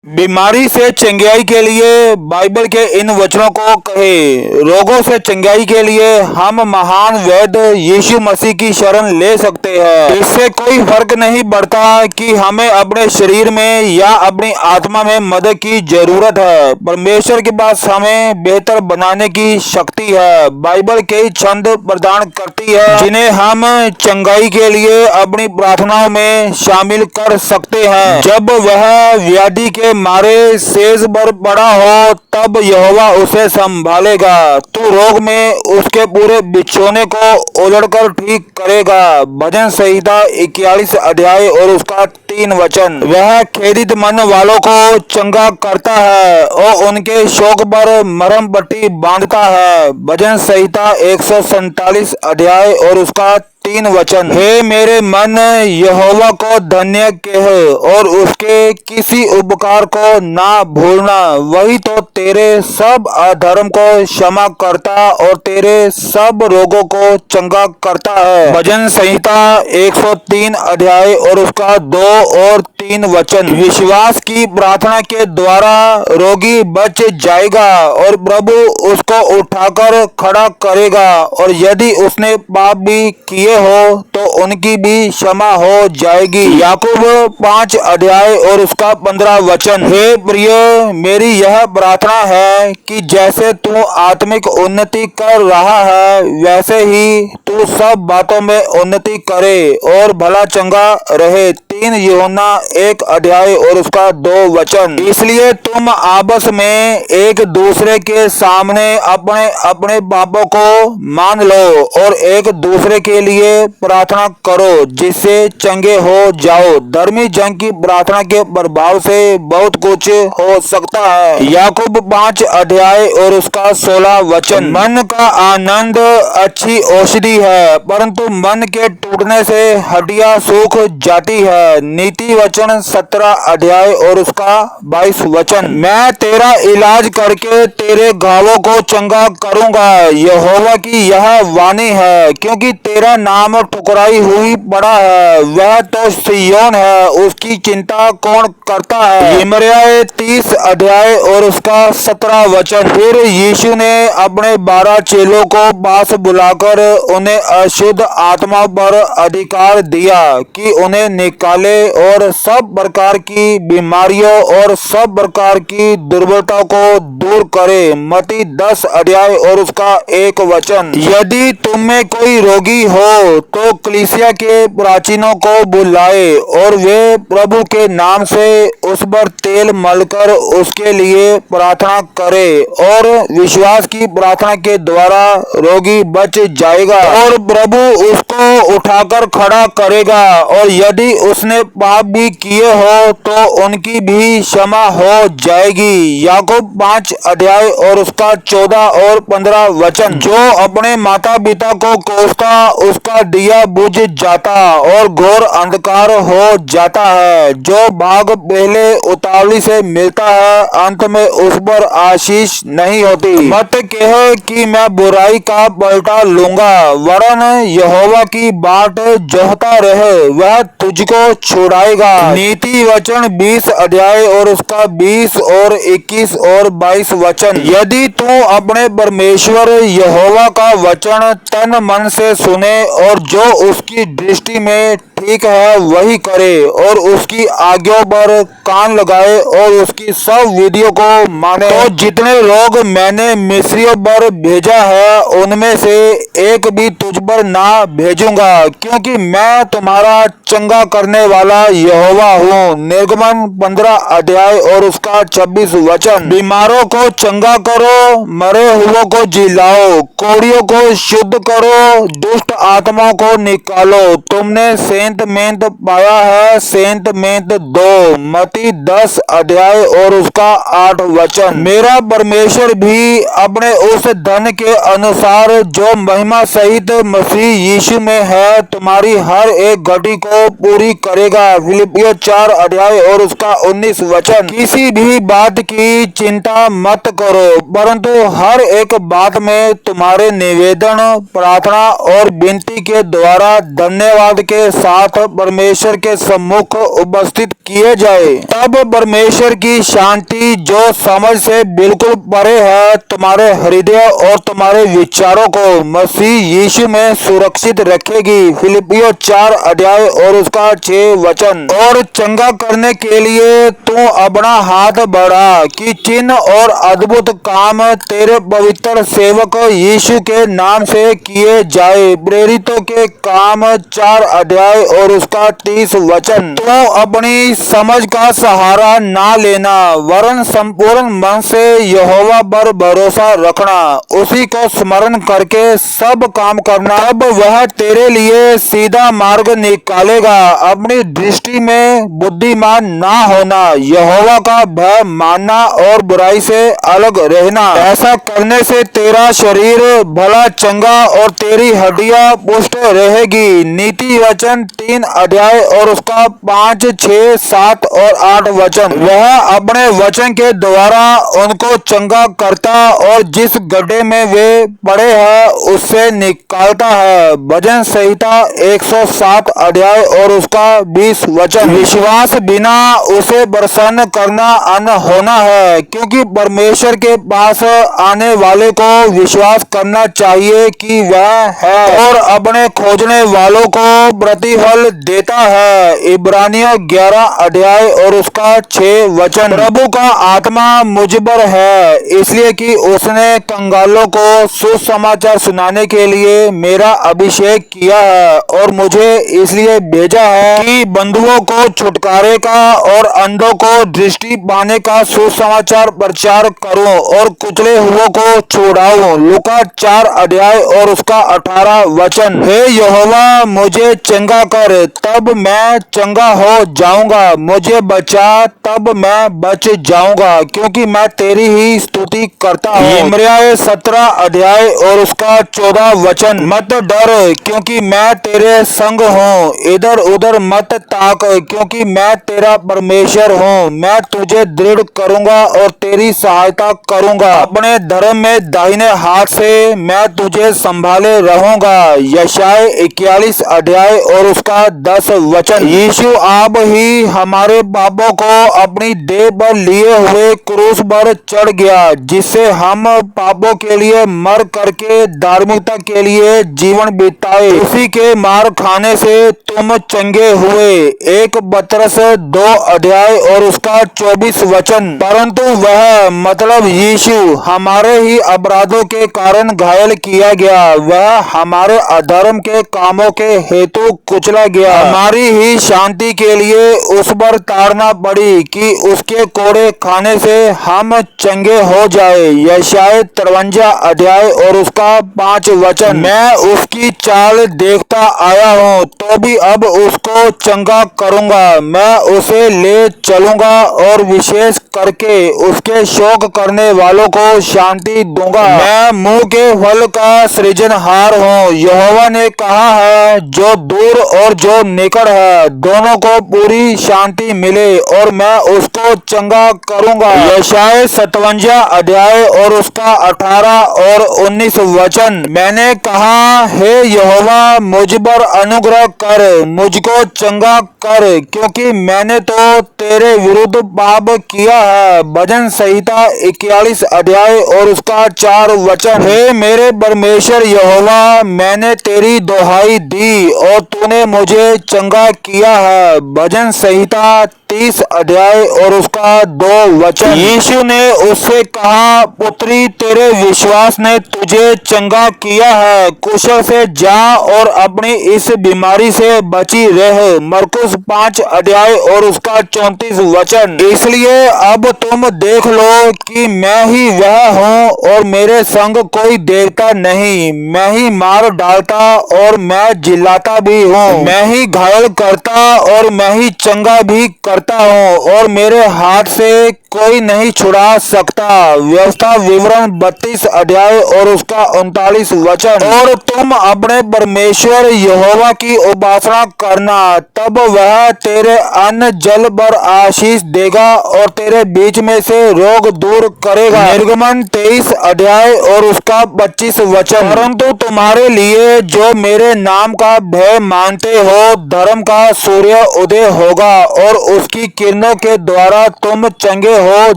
बीमारी से चंगाई के लिए बाइबल के इन वचनों को कहे। रोगों से चंगाई के लिए हम महान वैद्य यीशु मसीह की शरण ले सकते हैं। इससे कोई फर्क नहीं पड़ता कि हमें अपने शरीर में या अपनी आत्मा में मदद की जरूरत है। परमेश्वर के पास हमें बेहतर बनाने की शक्ति है। बाइबल कई छंद प्रदान करती है जिन्हें हम चंगाई के लिए अपनी प्रार्थनाओं में शामिल कर सकते हैं। जब वह व्याधि के मारे सेज पर पड़ा हो तब यहोवा उसे संभालेगा। तू रोग में उसके पूरे बिछोने को उलटकर ठीक करेगा। भजन संहिता 41 अध्याय और उसका 3 वचन। वह खेदित मन वालों को चंगा करता है और उनके शोक पर मरहम पट्टी बांधता है। भजन संहिता 147 अध्याय और उसका 3 वचन। हे मेरे मन, यहोवा को धन्य कह और उसके किसी उपकार को ना भूलना। वही तो तेरे सब अधर्म को क्षमा करता और तेरे सब रोगों को चंगा करता है। भजन संहिता 103 अध्याय और उसका 2 और 3 वचन। विश्वास की प्रार्थना के द्वारा रोगी बच जाएगा और प्रभु उसको उठाकर खड़ा करेगा, और यदि उसने पाप भी किए हो तो उनकी भी क्षमा हो जाएगी। याकूब 5 अध्याय और उसका 15 वचन। हे प्रिय, मेरी यह प्रार्थना है कि जैसे तू आत्मिक उन्नति कर रहा है वैसे ही तू सब बातों में उन्नति करे और भला चंगा रहे। 3 यूहन्ना 1 अध्याय और उसका 2 वचन। इसलिए तुम आपस में एक दूसरे के सामने अपने अपने पापों को मान लो और एक दूसरे के लिए प्रार्थना करो जिससे चंगे हो जाओ। धर्मी जन की प्रार्थना के प्रभाव से बहुत कुछ हो सकता है। याकूब 5 अध्याय और उसका 16 वचन। मन का आनंद अच्छी औषधि है, परंतु मन के टूटने से हड्डियां सूख जाती है। नीति वचन 17 अध्याय और उसका 22 वचन। मैं तेरा इलाज करके तेरे घावों को चंगा करूंगा, यहोवा की यह वाणी है, क्योंकि तेरा नाम ठुकराई हुई पड़ा है। वह तो सिय्योन है, उसकी चिंता कौन करता है। यिर्मयाह 30 अध्याय और उसका 17 वचन। फिर यीशु ने अपने 12 चेलों को पास बुलाकर उन्हें अशुद्ध आत्मा पर अधिकार दिया कि उन्हें निकाले और सब प्रकार की बीमारियों और सब प्रकार की दुर्बलता को दूर करे। मत्ती 10 अध्याय और उसका 1 वचन। यदि तुम में कोई रोगी हो तो कलीसिया के प्राचीनों को बुलाए और वे प्रभु के नाम से उस पर तेल मलकर उसके लिए प्रार्थना करे, और विश्वास की प्रार्थना के द्वारा रोगी बच जाएगा और प्रभु उसको उठाकर खड़ा करेगा, और यदि उसने पाप भी किए हो तो उनकी भी क्षमा हो जाएगी। याकूब 5 अध्याय और उसका 14 और 15 वचन। जो अपने माता पिता को कोसता उसका दिया बुझ जाता और घोर अंधकार हो जाता है। जो भाग पहले उतावली से मिलता है अंत में उस पर आशीष नहीं होती। मत कह कि मैं बुराई का पलटा लूंगा, वरन यहोवा की बाट जोहता रहे, वह तुझको छुड़ाएगा। नीति वचन 20 अध्याय और उसका 20 और 21 और 22 वचन। यदि तू अपने परमेश्वर यहोवा का वचन तन मन से सुने और जो उसकी दृष्टि में ठीक है वही करे और उसकी आज्ञाओं पर कान लगाए और उसकी सब विधियों को माने, तो जितने लोग मैंने मिस्रियों पर भेजा है उनमें से एक भी तुझ पर ना भेजूंगा, क्योंकि मैं तुम्हारा चंगा करने वाला यहोवा हूँ। निर्गमन 15 अध्याय और उसका 26 वचन। बीमारों को चंगा करो, मरे हुओं को जिलाओ, कोढ़ियों को शुद्ध करो, दुष्ट आत्माओं को निकालो। तुमने सेंत मेंत पाया है, सेंत मेंत दो। मत्ती 10 अध्याय और उसका 8 वचन। मेरा परमेश्वर भी अपने उस धन के अनुसार जो महिमा सहित मसीह यीशु में है तुम्हारी हर एक घटी को पूरी करेगा। फिलिपियों 4 अध्याय और उसका 19 वचन। किसी भी बात की चिंता मत करो, परंतु हर एक बात में तुम्हारे निवेदन, प्रार्थना और विनती के द्वारा धन्यवाद के साथ साथ परमेश्वर के सम्मुख उपस्थित किए जाए। तब परमेश्वर की शांति जो समझ से बिल्कुल परे है तुम्हारे हृदय और तुम्हारे विचारों को मसीह यीशु में सुरक्षित रखेगी। फिलिपियों 4 अध्याय और उसका 6 वचन। और चंगा करने के लिए तू अपना हाथ बढ़ा कि चिन्ह और अद्भुत काम तेरे पवित्र सेवक यीशु के नाम से किए जाए। प्रेरितों के काम 4 अध्याय और उसका 30 वचन। तू अपनी समझ का सहारा ना लेना वरन संपूर्ण मन से यहोवा पर भरोसा रखना, उसी को स्मरण करके सब काम करना। अब वह तेरे लिए सीधा मार्ग निकालेगा। अपनी दृष्टि में बुद्धिमान ना होना, यहोवा का भय मानना और बुराई से अलग रहना। ऐसा करने से तेरा शरीर भला चंगा और तेरी हड्डियां पुष्ट रहेगी। नीति वचन 3 अध्याय और उसका 5, 6, 7 और 8 वचन। वह अपने वचन के द्वारा उनको चंगा करता और जिस गड्ढे में वे पड़े हैं उससे निकालता है। भजन संहिता 107 अध्याय और उसका 20 वचन। विश्वास बिना उसे प्रसन्न करना अनहोना है, क्योंकि परमेश्वर के पास आने वाले को विश्वास करना चाहिए कि वह है और अपने खोजने वालों को प्रतिफल देता है। इब्रानियों 11 अध्याय और उसका 6 वचन। प्रभु का आत्मा मुझ पर है, इसलिए कि उसने कंगालों को सुसमाचार सुनाने के लिए मेरा अभिषेक किया है और मुझे इसलिए भेजा है कि बंधुओं को छुटकारे का और अंधों को दृष्टि पाने का सुसमाचार प्रचार करूं और कुचले हुओं को छुड़ाऊं। लूका 4 अध्याय और उसका 18 वचन। हे यहोवा मुझे चंगा कर, तब मैं चंगा हो जाऊंगा। मुझे बचा, तब मैं बच जाऊंगा, क्योंकि मैं तेरी ही स्तुति करता हूँ। यिर्मयाह 17 अध्याय और उसका 14 वचन। मत डर, क्योंकि मैं तेरे संग हूँ। इधर उधर मत ताक, क्योंकि मैं तेरा परमेश्वर हूँ। मैं तुझे दृढ़ करूंगा और तेरी सहायता करूंगा। अपने धर्म में दाहिने हाथ से मैं तुझे संभाले रहूंगा। यशायाह 41 अध्याय और उसका 10 वचन। यीशु आप ही हमारे पापों को अपनी देह पर लिए हुए क्रूस पर चढ़ गया, जिससे हम पापों के लिए मर करके धार्मिकता के लिए जीवन बिताए। उसी के मार खाने से तुम चंगे हुए। 1 पतरस 2 अध्याय और उसका 24 वचन। परंतु वह मतलब यीशु हमारे ही अपराधों के कारण घायल किया गया, वह हमारे अधर्म के कामों के हेतु कुचला गया। हमारी ही शांति के लिए उस पर ताड़ना पड़ी कि उसके कोड़े खाने से हम चंगे हो जाए। यशायाह 53 अध्याय और उसका 5 वचन। मैं उसकी चाल देखता आया हूँ, तो भी अब उसको चंगा करूंगा। मैं उसे ले चलूंगा और विशेष करके उसके शोक करने वालों को शांति दूंगा। मैं मुंह के फल का सृजनहार हूँ। यहोवा ने कहा है, जो दूर और जो निकट है दोनों को पूरी शांति मिले और मैं उसको चंगा करूंगा। यशायाह 57 अध्याय और उसका 18 और 19 वचन। मैंने कहा, हे यहोवा मुझ पर अनुग्रह कर, मुझको चंगा कर, क्योंकि मैंने तो तेरे विरुद्ध पाप किया है। भजन संहिता 41 अध्याय और उसका 4 वचन। हे मेरे परमेश्वर यहोवा, मैंने तेरी दुहाई दी और तूने मुझे चंगा किया है। भजन संहिता 30 अध्याय और उसका 2 वचन। यीशु ने उससे कहा, पुत्री तेरे विश्वास ने तुझे चंगा किया है, कुशल से जा और अपनी इस बीमारी से बची रह। मरकुस 5 अध्याय और उसका 34 वचन। इसलिए अब तुम देख लो कि मैं ही वह हूँ और मेरे संग कोई देवता नहीं। मैं ही मार डालता और मैं जिलाता भी हूँ, मैं ही घायल करता और मैं ही चंगा भी करता करता हूँ और मेरे हाथ से कोई नहीं छुड़ा सकता। व्यवस्था विवरण 32 अध्याय और उसका 39 वचन। और तुम अपने परमेश्वर यहोवा की उपासना करना, तब वह तेरे अन्न जल पर आशीष देगा और तेरे बीच में से रोग दूर करेगा। निर्गमन 23 अध्याय और उसका 25 वचन। परंतु तुम्हारे लिए जो मेरे नाम का भय मानते हो, धर्म का सूर्य उदय होगा और उसकी किरणों के द्वारा तुम चंगे हो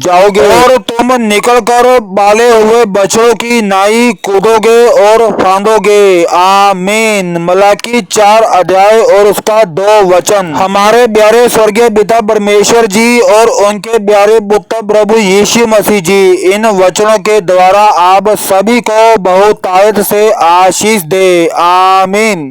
जाओगे और तुम निकलकर पाले हुए बछड़ों की नाई कूदोगे और फांदोगे। आमीन। मलाकी 4 अध्याय और उसका 2 वचन। हमारे प्यारे स्वर्गीय पिता परमेश्वर जी और उनके प्यारे पुत्र प्रभु यीशु मसीह जी, इन वचनों के द्वारा आप सभी को बहुतायत से आशीष दे। आमीन।